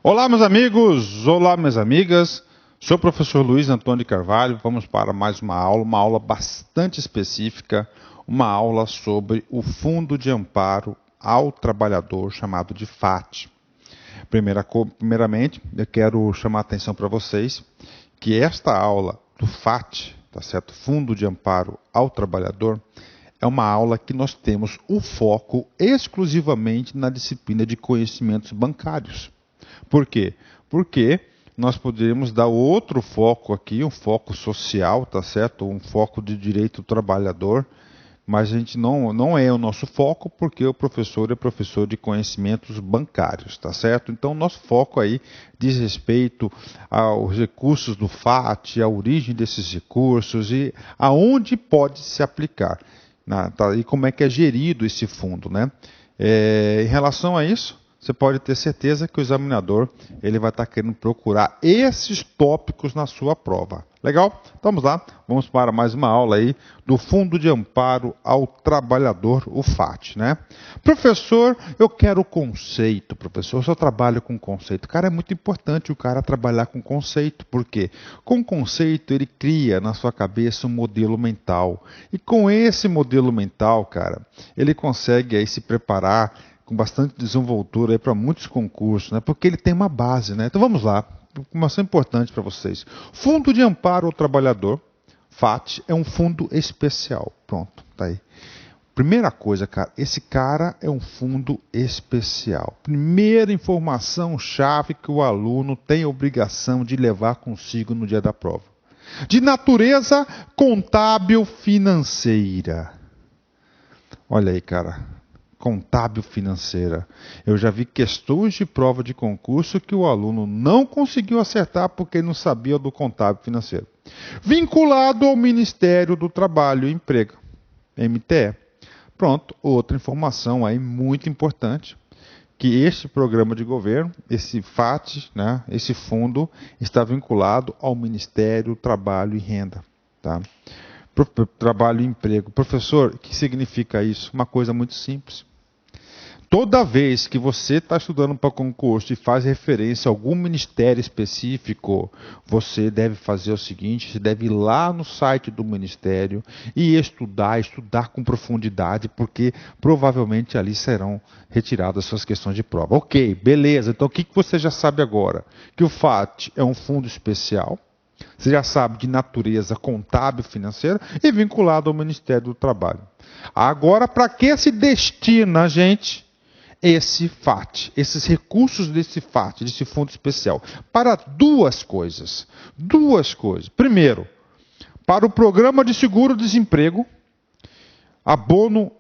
Olá, meus amigos! Olá, minhas amigas! Sou o professor Luiz Antônio de Carvalho. Vamos para mais uma aula bastante específica, uma aula sobre o Fundo de Amparo ao Trabalhador, chamado de FAT. Primeiramente, eu quero chamar a atenção para vocês que esta aula do FAT, tá certo? Fundo de Amparo ao Trabalhador, é uma aula que nós temos o foco exclusivamente na disciplina de conhecimentos bancários. Por quê? Porque nós poderíamos dar outro foco aqui, um foco social, tá certo? Um foco de direito do trabalhador, mas a gente não é o nosso foco porque o professor é professor de conhecimentos bancários, tá certo? Então, nosso foco aí diz respeito aos recursos do FAT, a origem desses recursos e aonde pode se aplicar, e como é que é gerido esse fundo, né? Em relação a isso, você pode ter certeza que o examinador ele vai estar querendo procurar esses tópicos na sua prova. Legal? Então vamos lá, vamos para mais uma aula aí do Fundo de Amparo ao Trabalhador, o FAT, né? Professor, eu quero conceito, professor, eu só trabalho com conceito. Cara, é muito importante o cara trabalhar com conceito, por quê? Com conceito ele cria na sua cabeça um modelo mental. E com esse modelo mental, cara, ele consegue aí se preparar com bastante desenvoltura para muitos concursos, né? Porque ele tem uma base, né? Então vamos lá, informação importante para vocês. Fundo de Amparo ao Trabalhador, FAT, é um fundo especial. Pronto, tá aí. Primeira coisa, cara, esse cara é um fundo especial. Primeira informação chave que o aluno tem a obrigação de levar consigo no dia da prova. De natureza contábil financeira. Olha aí, cara. Contábil financeira. Eu já vi questões de prova de concurso que o aluno não conseguiu acertar porque não sabia do contábil financeiro. Vinculado ao Ministério do Trabalho e Emprego, MTE. Pronto, outra informação aí muito importante, que este programa de governo, esse FAT, né, esse fundo, está vinculado ao Ministério do Trabalho e Renda. Tá? Trabalho e emprego. Professor, o que significa isso? Uma coisa muito simples. Toda vez que você está estudando para concurso e faz referência a algum ministério específico, você deve fazer o seguinte, você deve ir lá no site do ministério e estudar com profundidade, porque provavelmente ali serão retiradas suas questões de prova. Ok, beleza, então o que você já sabe agora? Que o FAT é um fundo especial, você já sabe de natureza contábil financeira e vinculado ao Ministério do Trabalho. Agora, para que se destina, gente, esse FAT, esses recursos desse FAT, desse fundo especial? Para duas coisas. Primeiro, para o programa de seguro-desemprego, abono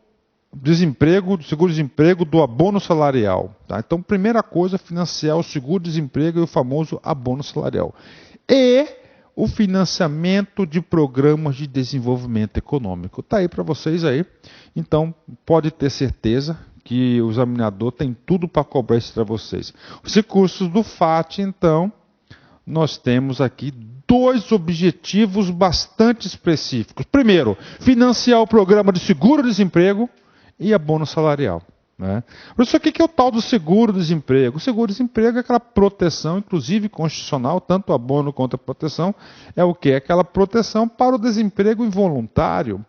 desemprego, seguro-desemprego do abono salarial. Tá? Então, primeira coisa, financiar o seguro-desemprego e o famoso abono salarial. E o financiamento de programas de desenvolvimento econômico. Está aí para vocês aí. Então, pode ter certeza que o examinador tem tudo para cobrar isso para vocês. Os recursos do FAT, então, nós temos aqui dois objetivos bastante específicos. Primeiro, financiar o programa de seguro-desemprego e abono salarial. Né? Professor, o que é o tal do seguro-desemprego? O seguro-desemprego é aquela proteção, inclusive constitucional, tanto o abono quanto a proteção, é o quê? É aquela proteção para o desemprego involuntário.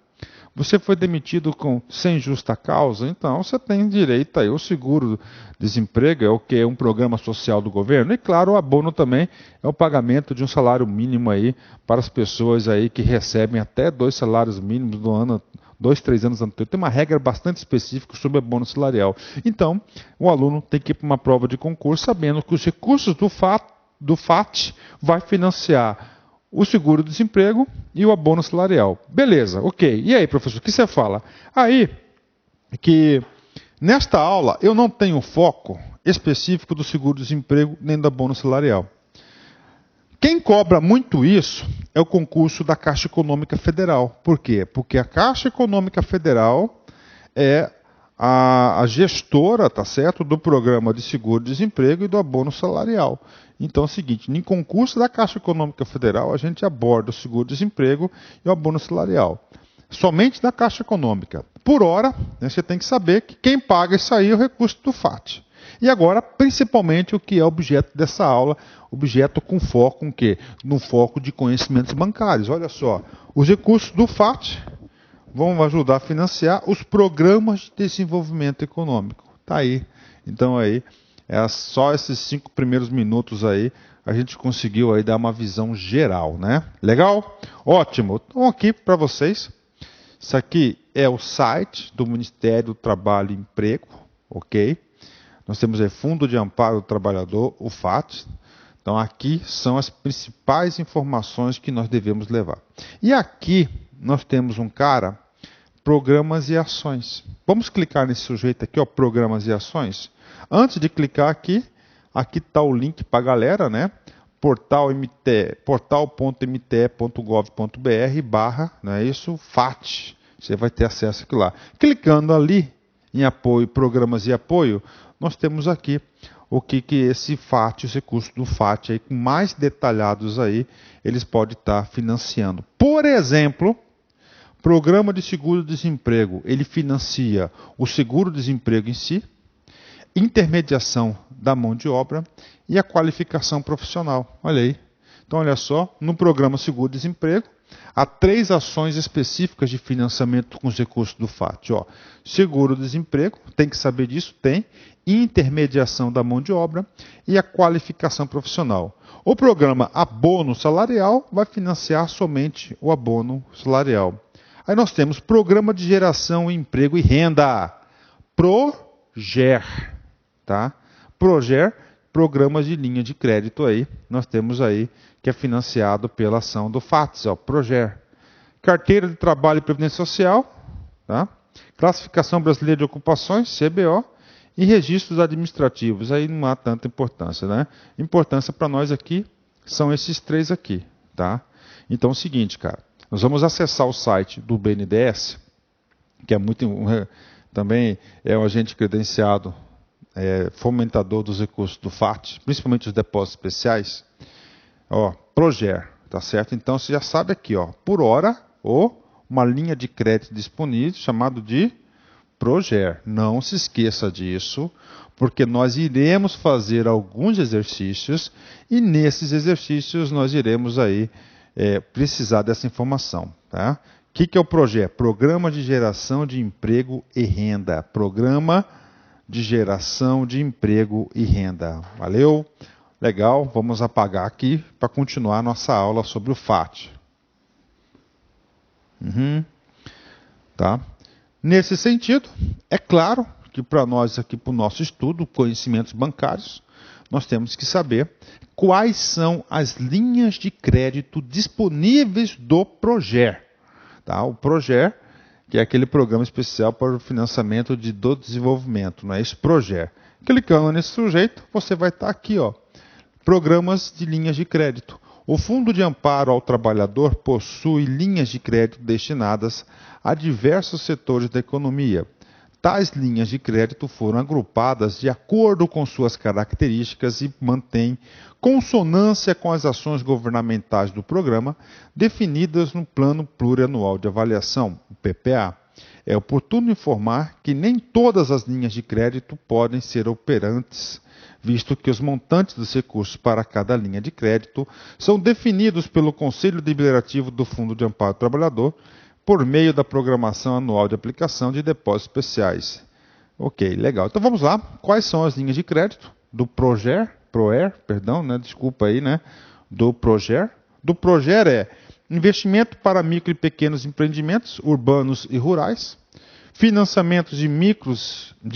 Você foi demitido sem justa causa, então você tem direito aí. O seguro-desemprego é o quê? É um programa social do governo. E claro, o abono também é o pagamento de um salário mínimo aí para as pessoas aí que recebem até 2 salários mínimos no ano 2, 3 anos anteriores. Tem uma regra bastante específica sobre abono salarial. Então, o aluno tem que ir para uma prova de concurso sabendo que os recursos do FAT vai financiar o seguro-desemprego e o abono salarial. Beleza, ok. E aí, professor, o que você fala? Aí, que nesta aula eu não tenho foco específico do seguro-desemprego nem do abono salarial. Quem cobra muito isso é o concurso da Caixa Econômica Federal. Por quê? Porque a Caixa Econômica Federal é a gestora, tá certo, do programa de seguro-desemprego e do abono salarial. Então é o seguinte, em concurso da Caixa Econômica Federal, a gente aborda o seguro-desemprego e o abono salarial. Somente da Caixa Econômica. Por hora, né, você tem que saber que quem paga isso aí é o recurso do FAT. E agora, principalmente, o que é objeto dessa aula, objeto com foco em quê? No foco de conhecimentos bancários. Olha só, os recursos do FAT vão ajudar a financiar os programas de desenvolvimento econômico. Tá aí. Então aí, só esses 5 primeiros minutos aí, a gente conseguiu aí dar uma visão geral, né? Legal? Ótimo. Então aqui para vocês, isso aqui é o site do Ministério do Trabalho e Emprego, ok? Nós temos aí Fundo de Amparo ao Trabalhador, o FAT. Então aqui são as principais informações que nós devemos levar. E aqui nós temos um cara, programas e ações. Vamos clicar nesse sujeito aqui, ó, programas e ações. Antes de clicar aqui está o link para a galera, né? portal.mte.gov.br / não é isso? FAT. Você vai ter acesso aqui lá. Clicando ali em apoio, programas e apoio, nós temos aqui o que esse FAT, os recursos do FAT aí, mais detalhados aí, eles podem estar financiando. Por exemplo, Programa de Seguro-Desemprego, ele financia o seguro-desemprego em si, intermediação da mão de obra e a qualificação profissional. Olha aí. Então, olha só, no programa Seguro-Desemprego, há 3 ações específicas de financiamento com os recursos do FAT. Ó, seguro-desemprego, tem que saber disso, tem. Intermediação da mão de obra e a qualificação profissional. O programa Abono Salarial vai financiar somente o abono salarial. Aí nós temos Programa de Geração, Emprego e Renda, PROGER, tá? PROGER, programas de linha de crédito aí, nós temos aí que é financiado pela ação do FATS, ó, PROGER. Carteira de Trabalho e Previdência Social, tá? Classificação Brasileira de Ocupações, CBO, e registros administrativos, aí não há tanta importância, né? Importância para nós aqui são esses 3 aqui, tá? Então é o seguinte, cara. Nós vamos acessar o site do BNDES, que é também é um agente credenciado, fomentador dos recursos do FAT, principalmente os depósitos especiais. Ó, PROGER, tá certo? Então você já sabe aqui, ó, por hora, ou uma linha de crédito disponível, chamado de PROGER. Não se esqueça disso, porque nós iremos fazer alguns exercícios, e nesses exercícios nós iremos aí precisar dessa informação. Tá? O que é o PROGER? Programa de Geração de Emprego e Renda. Programa de Geração de Emprego e Renda. Valeu? Legal, vamos apagar aqui para continuar nossa aula sobre o FAT. Tá? Nesse sentido, é claro que para nós aqui, para o nosso estudo, conhecimentos bancários, nós temos que saber quais são as linhas de crédito disponíveis do PROGER. Tá? O PROGER, que é aquele programa especial para o financiamento do desenvolvimento, não é isso? PROGER. Clicando nesse sujeito, você vai estar aqui, ó, programas de linhas de crédito. O Fundo de Amparo ao Trabalhador possui linhas de crédito destinadas a diversos setores da economia. Tais linhas de crédito foram agrupadas de acordo com suas características e mantêm consonância com as ações governamentais do programa definidas no Plano Plurianual de Avaliação, o PPA. É oportuno informar que nem todas as linhas de crédito podem ser operantes, visto que os montantes dos recursos para cada linha de crédito são definidos pelo Conselho Deliberativo do Fundo de Amparo ao Trabalhador, por meio da programação anual de aplicação de depósitos especiais. Ok, legal. Então vamos lá. Quais são as linhas de crédito do PROGER, desculpa aí, né? Do PROGER. Do PROGER é investimento para micro e pequenos empreendimentos urbanos e rurais, financiamento de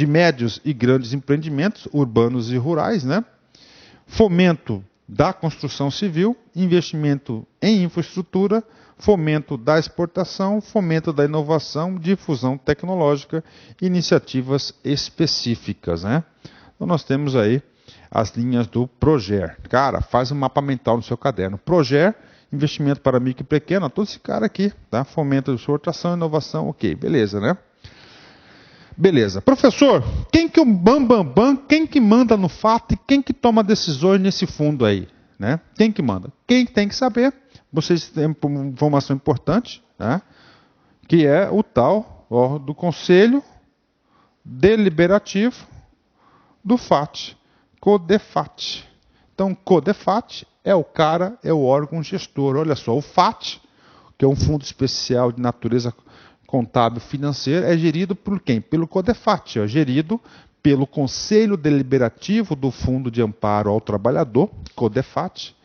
médios e grandes empreendimentos urbanos e rurais, né? Fomento da construção civil, investimento em infraestrutura, fomento da exportação, fomento da inovação, difusão tecnológica, iniciativas específicas, né? Então nós temos aí as linhas do PROGER. Cara, faz um mapa mental no seu caderno. PROGER, investimento para micro e pequeno, todo esse cara aqui, tá? Fomento de exportação, inovação, ok, beleza, né? Beleza. Professor, quem que quem que manda no fato e quem que toma decisões nesse fundo aí, né? Quem que manda? Quem tem que saber? Vocês têm uma informação importante, né? Que é o tal do Conselho Deliberativo do FAT, CODEFAT. Então, CODEFAT é o cara, é o órgão gestor. Olha só, o FAT, que é um fundo especial de natureza contábil financeira, é gerido por quem? Pelo CODEFAT, é gerido pelo Conselho Deliberativo do Fundo de Amparo ao Trabalhador, CODEFAT.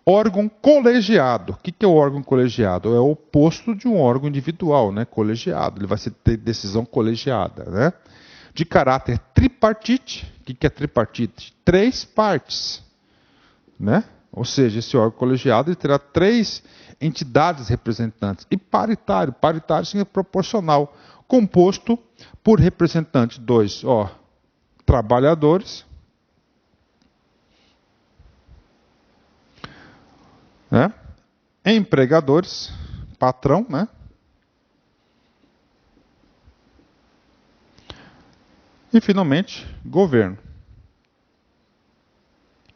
Órgão colegiado. O que é o órgão colegiado? É o oposto de um órgão individual, né? Colegiado. Ele vai ter decisão colegiada, né? De caráter tripartite. O que é tripartite? 3 partes, né? Ou seja, esse órgão colegiado ele terá 3 entidades representantes. E paritário. Paritário significa proporcional. Composto por representantes 2, trabalhadores, né? Empregadores, patrão, né? E, finalmente, governo.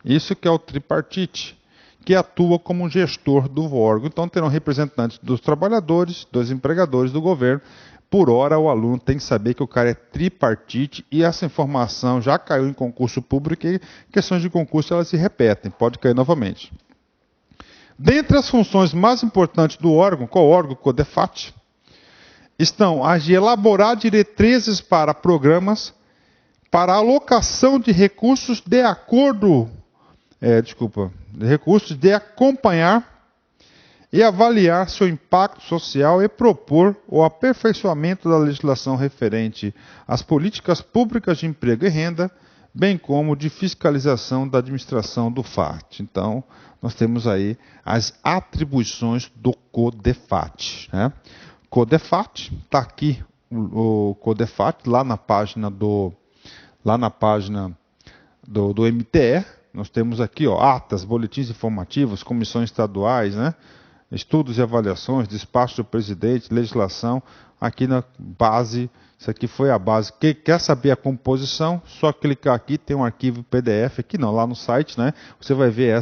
Isso que é o tripartite, que atua como gestor do órgão. Então, terão representantes dos trabalhadores, dos empregadores, do governo. Por hora, o aluno tem que saber que o cara é tripartite e essa informação já caiu em concurso público e questões de concurso elas se repetem, pode cair novamente. Dentre as funções mais importantes do órgão, qual órgão? CODEFAT, estão as de elaborar diretrizes para programas para alocação de recursos de recursos de acompanhar e avaliar seu impacto social e propor o aperfeiçoamento da legislação referente às políticas públicas de emprego e renda, bem como de fiscalização da administração do FAT. Então, nós temos aí as atribuições do CODEFAT, né? CODEFAT, está aqui o CODEFAT, lá na página do MTE, nós temos aqui atas, boletins informativos, comissões estaduais, né? Estudos e avaliações, despacho do presidente, legislação, aqui na base, isso aqui foi a base. Quem quer saber a composição, só clicar aqui, tem um arquivo PDF, aqui não, lá no site, né? Você vai ver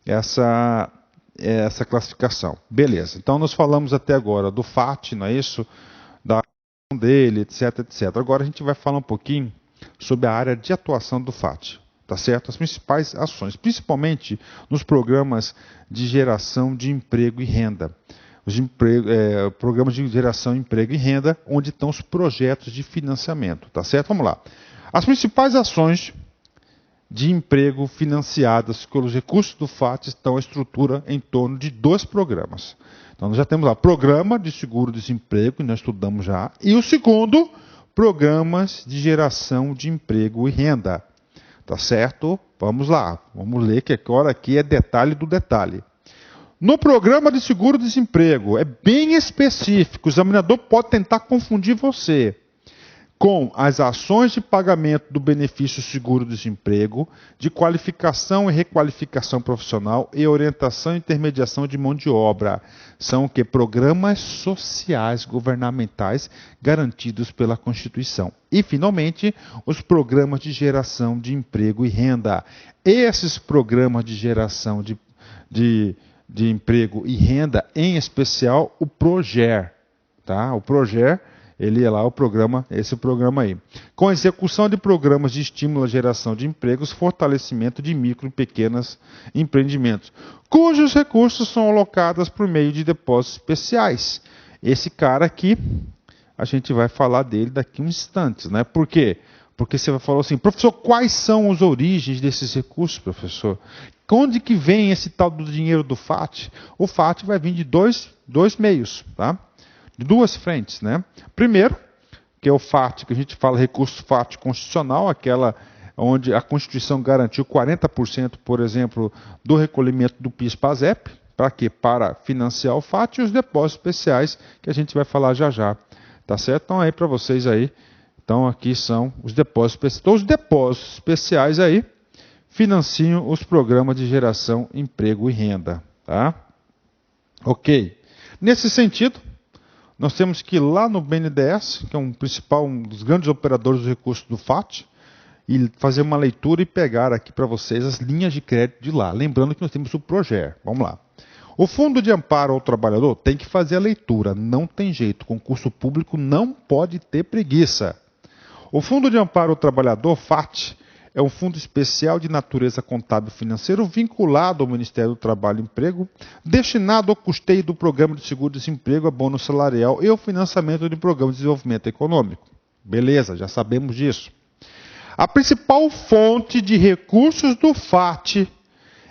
essa classificação. Beleza, então nós falamos até agora do FAT, não é isso? Da ação dele, etc, etc. Agora a gente vai falar um pouquinho sobre a área de atuação do FAT. Tá certo? As principais ações, principalmente nos programas de geração de emprego e renda. Programas de geração de emprego e renda, onde estão os projetos de financiamento. Tá certo? Vamos lá. As principais ações de emprego financiadas pelos recursos do FAT estão a estrutura em torno de 2 programas. Então, nós já temos lá Programa de Seguro-Desemprego, que nós estudamos já, e o segundo, Programas de Geração de Emprego e Renda. Tá certo? Vamos lá. Vamos ler que agora aqui é detalhe do detalhe. No programa de seguro-desemprego, é bem específico. O examinador pode tentar confundir você com as ações de pagamento do benefício seguro-desemprego, de qualificação e requalificação profissional e orientação e intermediação de mão de obra. São o que? Programas sociais governamentais garantidos pela Constituição. E, finalmente, os programas de geração de emprego e renda. Esses programas de geração de emprego e renda, em especial o PROGER. Tá? O PROGER, ele é lá esse programa aí. Com a execução de programas de estímulo à geração de empregos, fortalecimento de micro e pequenos empreendimentos, cujos recursos são alocados por meio de depósitos especiais. Esse cara aqui, a gente vai falar dele daqui a uns instantes, né? Por quê? Porque você vai falar assim, professor, quais são as origens desses recursos, professor? Onde que vem esse tal do dinheiro do FAT? O FAT vai vir de dois meios, tá? De 2 frentes, né? Primeiro, que é o FAT, que a gente fala recurso FAT constitucional, aquela onde a Constituição garantiu 40%, por exemplo, do recolhimento do PIS/PASEP, para quê? Para financiar o FAT e os depósitos especiais, que a gente vai falar já já. Tá certo? Então aí para vocês aí, então aqui são os depósitos especiais. Então os depósitos especiais aí financiam os programas de geração, emprego e renda, tá? OK. Nesse sentido, nós temos que ir lá no BNDES, que é um dos grandes operadores do recurso do FAT, e fazer uma leitura e pegar aqui para vocês as linhas de crédito de lá. Lembrando que nós temos o PROGER. Vamos lá. O Fundo de Amparo ao Trabalhador tem que fazer a leitura, não tem jeito. Concurso público não pode ter preguiça. O Fundo de Amparo ao Trabalhador, FAT, é um fundo especial de natureza contábil e financeiro vinculado ao Ministério do Trabalho e Emprego, destinado ao custeio do Programa de Seguro-Desemprego, abono salarial e ao financiamento de programas de desenvolvimento econômico. Beleza, já sabemos disso. A principal fonte de recursos do FAT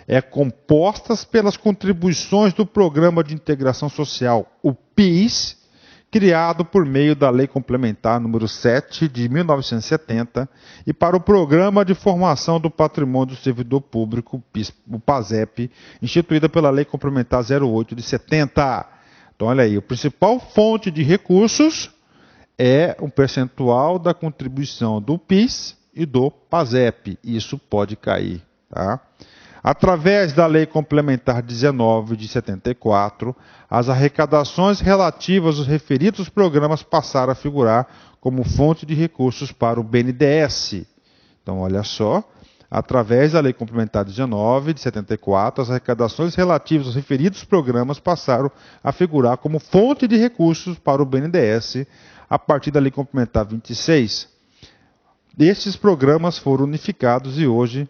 é composta pelas contribuições do Programa de Integração Social, o PIS, criado por meio da Lei Complementar número 7 de 1970, e para o Programa de Formação do Patrimônio do Servidor Público, o PASEP, instituída pela Lei Complementar 08 de 70. Então, olha aí, a principal fonte de recursos é um percentual da contribuição do PIS e do PASEP. Isso pode cair, tá? Através da Lei Complementar 19 de 74, as arrecadações relativas aos referidos programas passaram a figurar como fonte de recursos para o BNDES. Então, olha só, através da Lei Complementar 19 de 74, as arrecadações relativas aos referidos programas passaram a figurar como fonte de recursos para o BNDES a partir da Lei Complementar 26. Estes programas foram unificados e hoje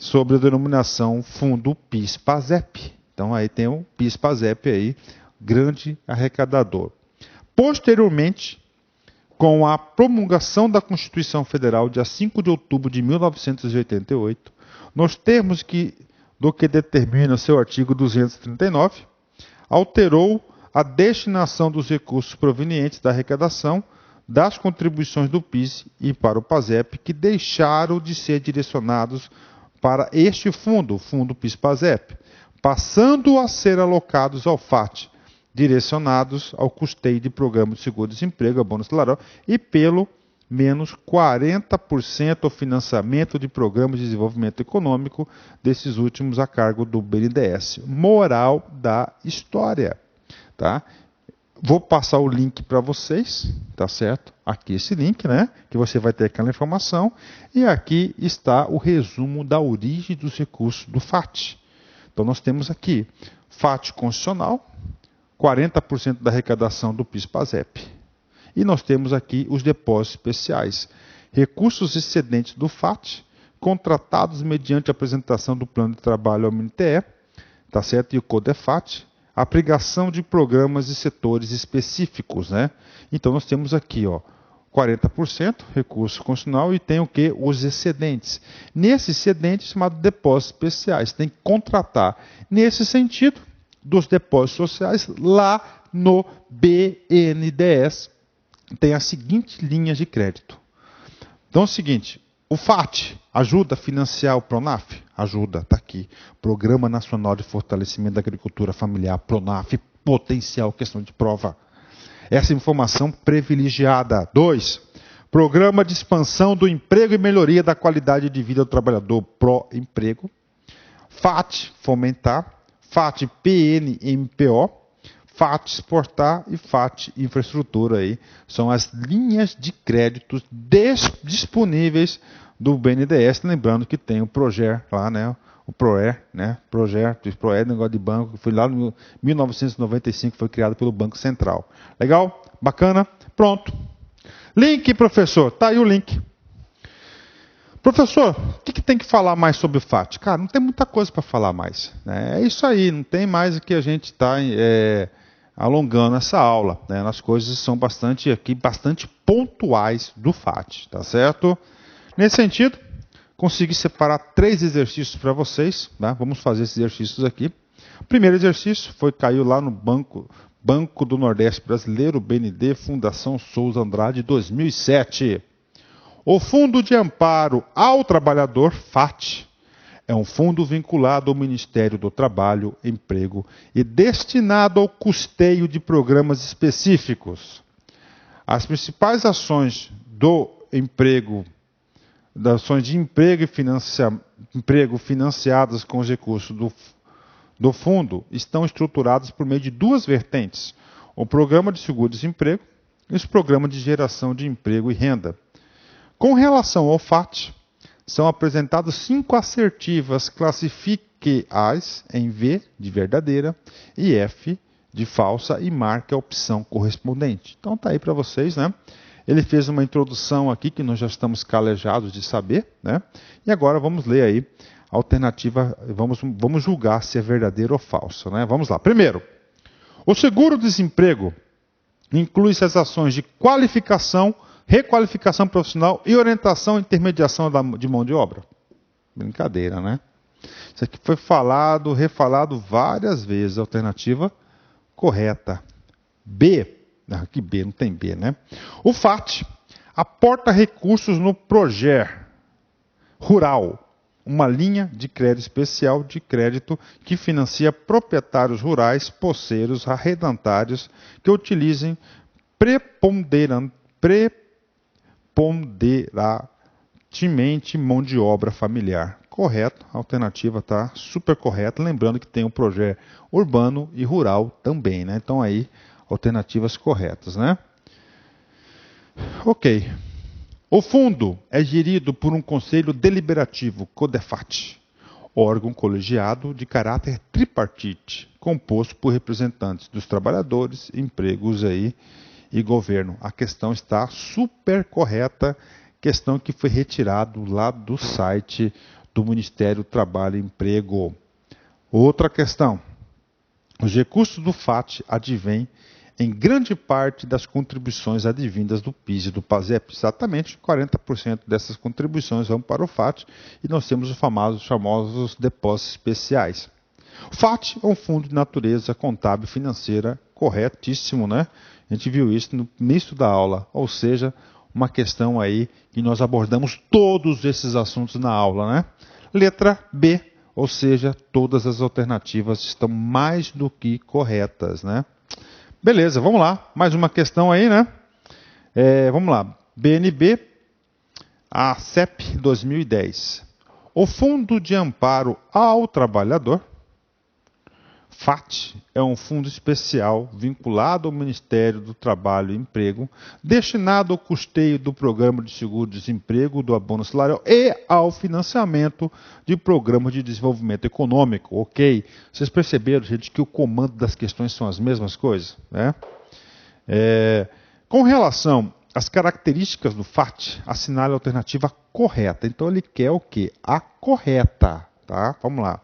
sobre a denominação Fundo PIS-PASEP. Então aí tem o PIS-PASEP aí, grande arrecadador. Posteriormente, com a promulgação da Constituição Federal, dia 5 de outubro de 1988, nos termos do que determina seu artigo 239, alterou a destinação dos recursos provenientes da arrecadação das contribuições do PIS e para o PASEP, que deixaram de ser direcionados para este fundo, o Fundo PIS-PASEP, passando a ser alocados ao FAT, direcionados ao custeio de programas de seguro-desemprego, abono salarial, e pelo menos 40% ao financiamento de programas de desenvolvimento econômico, desses últimos a cargo do BNDES. Moral da história. Tá? Vou passar o link para vocês, tá certo? Aqui esse link, né? Que você vai ter aquela informação. E aqui está o resumo da origem dos recursos do FAT. Então nós temos aqui FAT constitucional, 40% da arrecadação do PIS-PASEP. E nós temos aqui os depósitos especiais. Recursos excedentes do FAT, contratados mediante a apresentação do plano de trabalho ao MNTE, tá certo? E o CODEFAT, aplicação de programas e setores específicos, né? Então nós temos aqui, ó, 40% recurso constitucional e tem o que? Os excedentes. Nesse excedente chamado depósitos especiais, tem que contratar nesse sentido dos depósitos sociais lá no BNDES. Tem as seguintes linhas de crédito. Então é o seguinte, o FAT ajuda a financiar o PRONAF? Ajuda, está aqui. Programa Nacional de Fortalecimento da Agricultura Familiar, PRONAF, potencial, questão de prova. Essa informação privilegiada. 2. Programa de expansão do emprego e melhoria da qualidade de vida do trabalhador, PROEmprego. FAT, fomentar. FAT, PNMPO. FAT, exportar e FAT, infraestrutura. Aí. São as linhas de créditos disponíveis do BNDES, lembrando que tem o PROGER lá, né? O PROER, né? PROGER, negócio de banco, que foi lá em 1995, foi criado pelo Banco Central. Legal? Bacana? Pronto. Link, professor. Tá aí o link. Professor, o que tem que falar mais sobre o FAT? Cara, não tem muita coisa para falar mais. Né? É isso aí, não tem mais o que a gente está alongando essa aula. Né? As coisas são bastante pontuais do FAT, tá certo? Nesse sentido, consegui separar 3 exercícios para vocês. Tá? Vamos fazer esses exercícios aqui. O primeiro exercício caiu lá no Banco do Nordeste Brasileiro, BND, Fundação Souza Andrade, 2007. O Fundo de Amparo ao Trabalhador, FAT, é um fundo vinculado ao Ministério do Trabalho, Emprego e destinado ao custeio de programas específicos. As principais ações de emprego financiadas com os recursos do fundo estão estruturadas por meio de 2 vertentes: o Programa de Seguro-Desemprego e os Programas de Geração de Emprego e Renda. Com relação ao FAT, são apresentadas 5 assertivas, classifique-as em V de verdadeira e F de falsa e marque a opção correspondente. Então está aí para vocês, né? ele fez uma introdução aqui que nós já estamos calejados de saber, né? E agora vamos ler aí a alternativa, vamos julgar se é verdadeiro ou falso, né? Vamos lá. Primeiro, o seguro-desemprego inclui-se as ações de qualificação, requalificação profissional e orientação e intermediação de mão de obra. Brincadeira, né? Isso aqui foi falado, refalado várias vezes. Alternativa correta. B. Aqui B, não tem B, né? O FAT aporta recursos no Proger Rural, uma linha de crédito especial de crédito que financia proprietários rurais, poceiros, arrendatários que utilizem preponderantemente mão de obra familiar. Correto, a alternativa está super correta. Lembrando que tem um projeto urbano e rural também, né? Então aí, alternativas corretas, né? Ok. O fundo é gerido por um conselho deliberativo, CODEFAT, órgão colegiado de caráter tripartite, composto por representantes dos trabalhadores, empregos aí e governo. A questão está super correta, questão que foi retirado lá do site do Ministério do Trabalho e Emprego. Outra questão. Os recursos do FAT advêm em grande parte das contribuições advindas do PIS e do PASEP. Exatamente 40% dessas contribuições vão para o FAT e nós temos os famosos depósitos especiais. O FAT é um fundo de natureza contábil e financeira, corretíssimo, né? A gente viu isso no início da aula, ou seja, uma questão aí que nós abordamos todos esses assuntos na aula, né? Letra B, ou seja, todas as alternativas estão mais do que corretas, né? Beleza, vamos lá. Mais uma questão aí, né? Vamos lá. BNB, a CEP 2010. O Fundo de Amparo ao Trabalhador, FAT, é um fundo especial vinculado ao Ministério do Trabalho e Emprego, destinado ao custeio do Programa de Seguro-Desemprego, do abono salarial e ao financiamento de programas de desenvolvimento econômico. Ok? Vocês perceberam, gente, que o comando das questões são as mesmas coisas? Né? Com relação às características do FAT, assinale a alternativa correta. Então ele quer o quê? A correta. Tá? Vamos lá.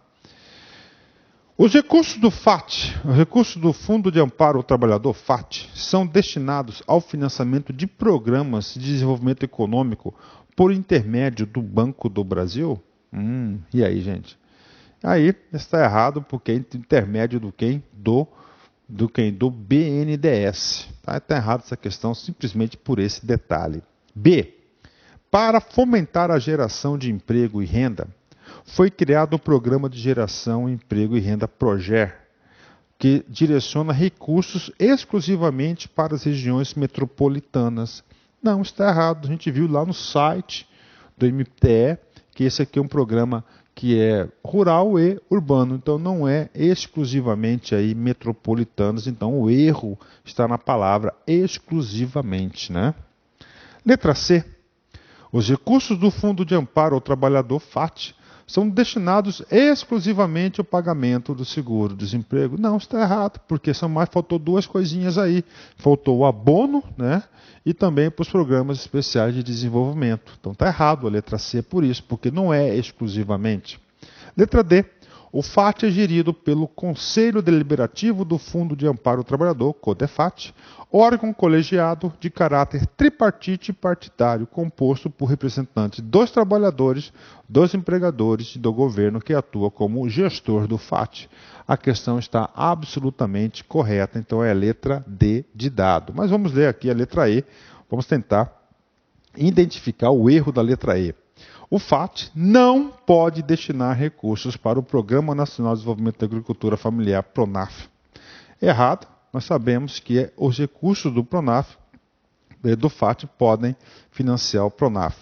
Os recursos do FAT, os recursos do Fundo de Amparo ao Trabalhador, FAT, são destinados ao financiamento de programas de desenvolvimento econômico por intermédio do Banco do Brasil? E aí, gente? Aí está errado porque é intermédio do quem? Do BNDES. Está errado essa questão simplesmente por esse detalhe. B. Para fomentar a geração de emprego e renda, foi criado o Programa de Geração, Emprego e Renda Proger, que direciona recursos exclusivamente para as regiões metropolitanas. Não, está errado. A gente viu lá no site do MTE que esse aqui é um programa que é rural e urbano, então não é exclusivamente aí metropolitanos, então o erro está na palavra exclusivamente, né? Letra C. Os recursos do Fundo de Amparo ao Trabalhador, FAT, são destinados exclusivamente ao pagamento do seguro-desemprego. Não, está errado, porque faltou duas coisinhas aí. Faltou o abono, né? E também para os programas especiais de desenvolvimento. Então está errado a letra C por isso, porque não é exclusivamente. Letra D. O FAT é gerido pelo Conselho Deliberativo do Fundo de Amparo ao Trabalhador, CODEFAT, órgão colegiado de caráter tripartite partidário, composto por representantes dos trabalhadores, dos empregadores e do governo que atua como gestor do FAT. A questão está absolutamente correta, então é a letra D de dado. Mas vamos ler aqui a letra E, vamos tentar identificar o erro da letra E. O FAT não pode destinar recursos para o Programa Nacional de Desenvolvimento da Agricultura Familiar, PRONAF. Errado, nós sabemos que os recursos do PRONAF, do FAT, podem financiar o PRONAF.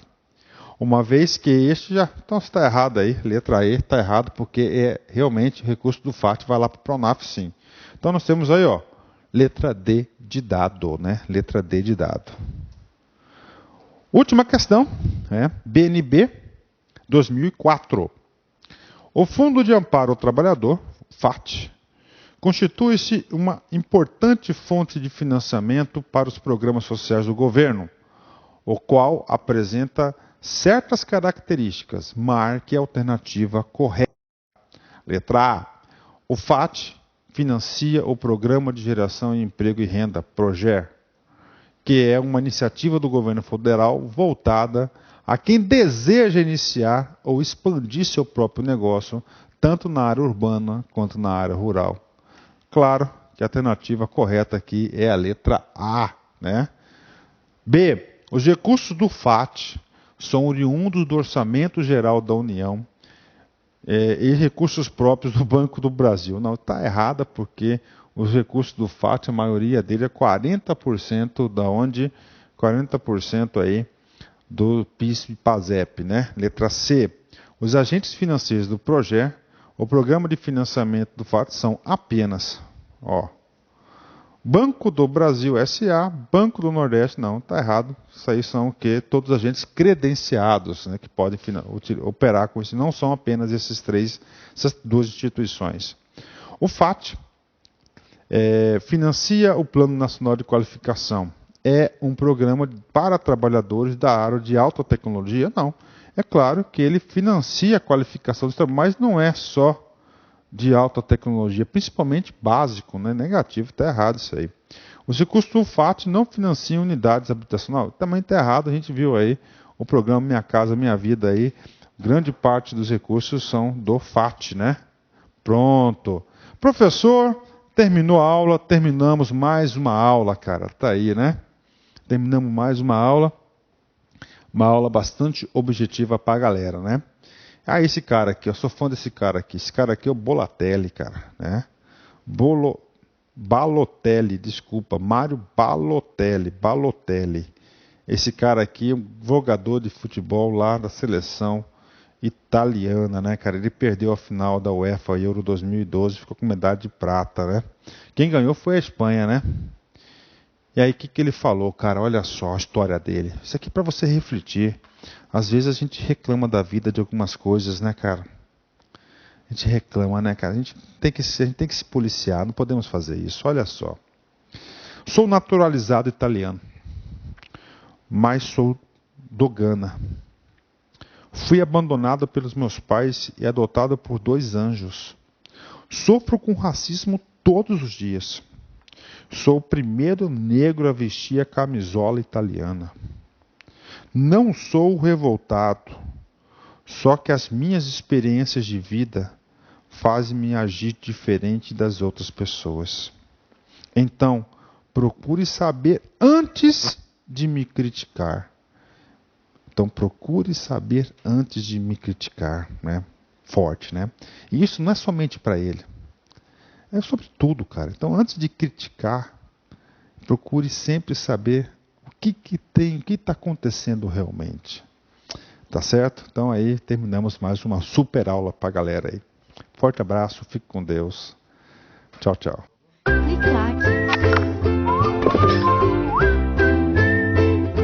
Uma vez que este já... Então está errado aí, letra E está errado, porque realmente o recurso do FAT vai lá para o PRONAF sim. Então nós temos aí, ó, letra D de dado, né? Letra D de dado. Última questão, BNB 2004. O Fundo de Amparo ao Trabalhador, FAT, constitui-se uma importante fonte de financiamento para os programas sociais do governo, o qual apresenta certas características. Marque a alternativa correta. Letra A. O FAT financia o Programa de Geração de Emprego e Renda, PROGER, que é uma iniciativa do governo federal voltada a quem deseja iniciar ou expandir seu próprio negócio, tanto na área urbana quanto na área rural. Claro que a alternativa correta aqui é a letra A, né? B. Os recursos do FAT são oriundos do Orçamento Geral da União e recursos próprios do Banco do Brasil. Não, está errada, porque os recursos do FAT, a maioria dele é 40% da onde? 40% aí do PIS e PASEP, né? Letra C. Os agentes financeiros do PROGER, o Programa de Financiamento do FAT, são apenas, Banco do Brasil S.A., Banco do Nordeste, não, está errado. Isso aí são o quê? Todos os agentes credenciados, né, que podem operar com isso. Não são apenas essas duas instituições. O FAT financia o Plano Nacional de Qualificação. É um programa para trabalhadores da área de alta tecnologia? Não. É claro que ele financia a qualificação dos trabalhadores, mas não é só de alta tecnologia, principalmente básico, né? Negativo, está errado isso aí. Os recursos do FAT não financiam unidades habitacionais, também está errado, a gente viu aí o programa Minha Casa Minha Vida aí, grande parte dos recursos são do FAT, né? Pronto. Professor, terminou a aula, terminamos mais uma aula, cara, tá aí, né? Terminamos mais uma aula bastante objetiva para a galera, né? Ah, esse cara aqui, eu sou fã desse cara aqui. Esse cara aqui é o Bolatelli, cara, né? Balotelli, desculpa, Mário Balotelli. Esse cara aqui é um jogador de futebol lá da seleção italiana, né, cara? Ele perdeu a final da UEFA Euro 2012, ficou com medalha de prata, né? Quem ganhou foi a Espanha, né? E aí, o que ele falou, cara? Olha só a história dele. Isso aqui é para você refletir. Às vezes a gente reclama da vida de algumas coisas, né, cara? A gente reclama, né, cara? A gente tem que se policiar, não podemos fazer isso. Olha só. Sou naturalizado italiano, mas sou do Ghana. Fui abandonado pelos meus pais e adotado por 2 anjos. Sofro com racismo todos os dias. Sou o primeiro negro a vestir a camisola italiana. Não sou revoltado, só que as minhas experiências de vida fazem-me agir diferente das outras pessoas. Então, procure saber antes de me criticar. Né? Forte, né? E isso não é somente para ele. É sobre tudo, cara. Então, antes de criticar, procure sempre saber o que está acontecendo realmente. Tá certo? Então aí terminamos mais uma super aula para a galera aí. Forte abraço, fique com Deus. Tchau, tchau.